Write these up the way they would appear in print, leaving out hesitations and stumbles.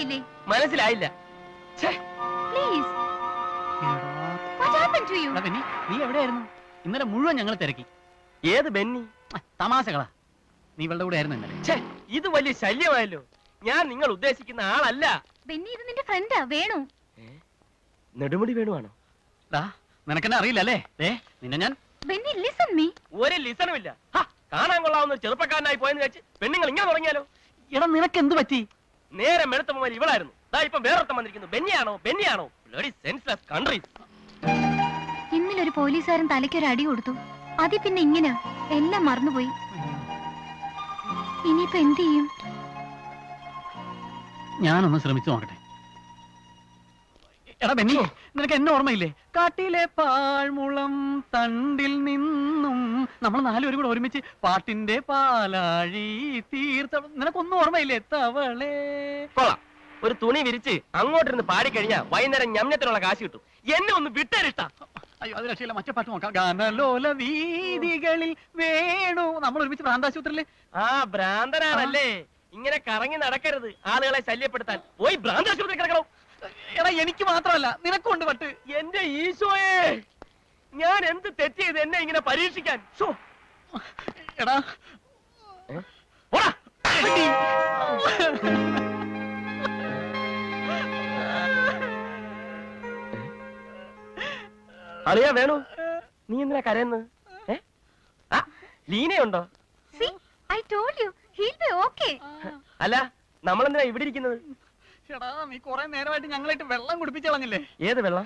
മനസ്സിലായില്ലേ? മനസ്സിലായില്ല. Please. What happened to you? നീ എവിടെയായിരുന്നു? ഇന്നലെ മുഴുവൻ ഞങ്ങൾ തിരക്കി. ഏത് ബെന്നി? തമാശകളാ. നീ ഇവളുടെ കൂടെ ആയിരുന്നു ഇന്നലെ. ഇത് വലിയ ശല്യമായല്ലോ. ഞാൻ നിങ്ങൾ ഉദ്ദേശിക്കുന്ന ആളല്ല. ബെന്നി ഇത് നിന്റെ ഫ്രണ്ടാ, വേണു. നെടുമുടി വേണുവാണോ? നിനക്കെന്നെ അറിയില്ലല്ലേ? നിന്നെ ഞാൻ ബെന്നി ലിസൺ മീ. ഒരു ലിസണും ഇല്ല. കാണാൻ കൊള്ളാവുന്ന ചെറുപ്പക്കാരനായി പോയെന്ന് വെച്ച് പെണ്ണുങ്ങൾ ഇങ്ങനെ തുടങ്ങിയാലോ? എടാ നിനക്ക് എന്ത് പറ്റി? നേരെ മെടുത്തമ്മ ഇവളായിരുന്നു. ഇപ്പൊ വേറൊരുത്തം വന്നിരിക്കുന്നു. ബെന്നിയാണോ? Senseless countries. ഇന്നലൊരു പോലീസുകാരൻ തലയ്ക്കൊരു അടി കൊടുത്തു. അതി പിന്നെ ഇങ്ങനെ എല്ലാം മറന്നുപോയി. ഇനിയിപ്പോ എന്ത് ചെയ്യും? ഞാനൊന്ന് ശ്രമിച്ചു നോക്കട്ടെ. എടാ ബെന്നി, നിനക്ക് എന്നെ ഓർമ്മയില്ലേ? കാട്ടിലെ പാഴ്മുളം തണ്ടിൽ നിന്നും നമ്മൾ നാലുപേരും കൂടെ ഒരുമിച്ച് പാട്ടിന്റെ പാലാഴി തീർത്ത. നിനക്കൊന്നും ഓർമ്മയില്ലേ? തവളേ. കൊള്ളാം. ഒരു തുണി വിരിച്ച് അങ്ങോട്ടിരുന്ന് പാടിക്കഴിഞ്ഞാ വൈകുന്നേരം ഞമ്മത്തിനുള്ള കാശ് കിട്ടും. എന്നെ ഒന്ന് വിട്ടേരിട്ട. അയ്യോ അത് രക്ഷയില്ല. മറ്റേ പാട്ട് നോക്കാം. ഗാനലോല വീതികളിൽ വേണു. നമ്മൾ ഒരുമിച്ച് ഭ്രാന്താശുപത്രിയില്. ഭ്രാന്തനാണല്ലേ? ഇങ്ങനെ കറങ്ങി നടക്കരുത്, ആളുകളെ ശല്യപ്പെടുത്താൻ. പോയി ഭ്രാന്താശുപത്രി കിടക്കണം. എടാ എനിക്ക് മാത്രമല്ല നിനക്കുണ്ട് പട്ട്. എന്റെ ഈശോയെ, ഞാൻ എന്ത് തെറ്റ് ചെയ്ത് എന്നെ ഇങ്ങനെ പരീക്ഷിക്കാൻ? എടാ അറിയാ വേണു, നീ എന്തിനാ കരയുന്നത്? ലീനയുണ്ടോ? അല്ല, നമ്മളെന്തിനാ ഇവിടെ ഇരിക്കുന്നത്? നീ കൊറേ നേരമായിട്ട് ഞങ്ങളായിട്ട് വെള്ളം കുടിപ്പിച്ചു കളഞ്ഞില്ലേ? ഏത് വെള്ളം?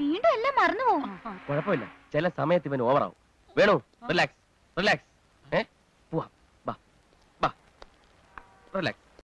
വീണ്ടും എല്ലാം മറന്നു പോകും. കുഴപ്പമില്ല, ചില സമയത്ത് ഇവൻ ഓവറാവും. വേണു, റിലാക്സ്. പോവാം, ബാ, റിലാക്സ്.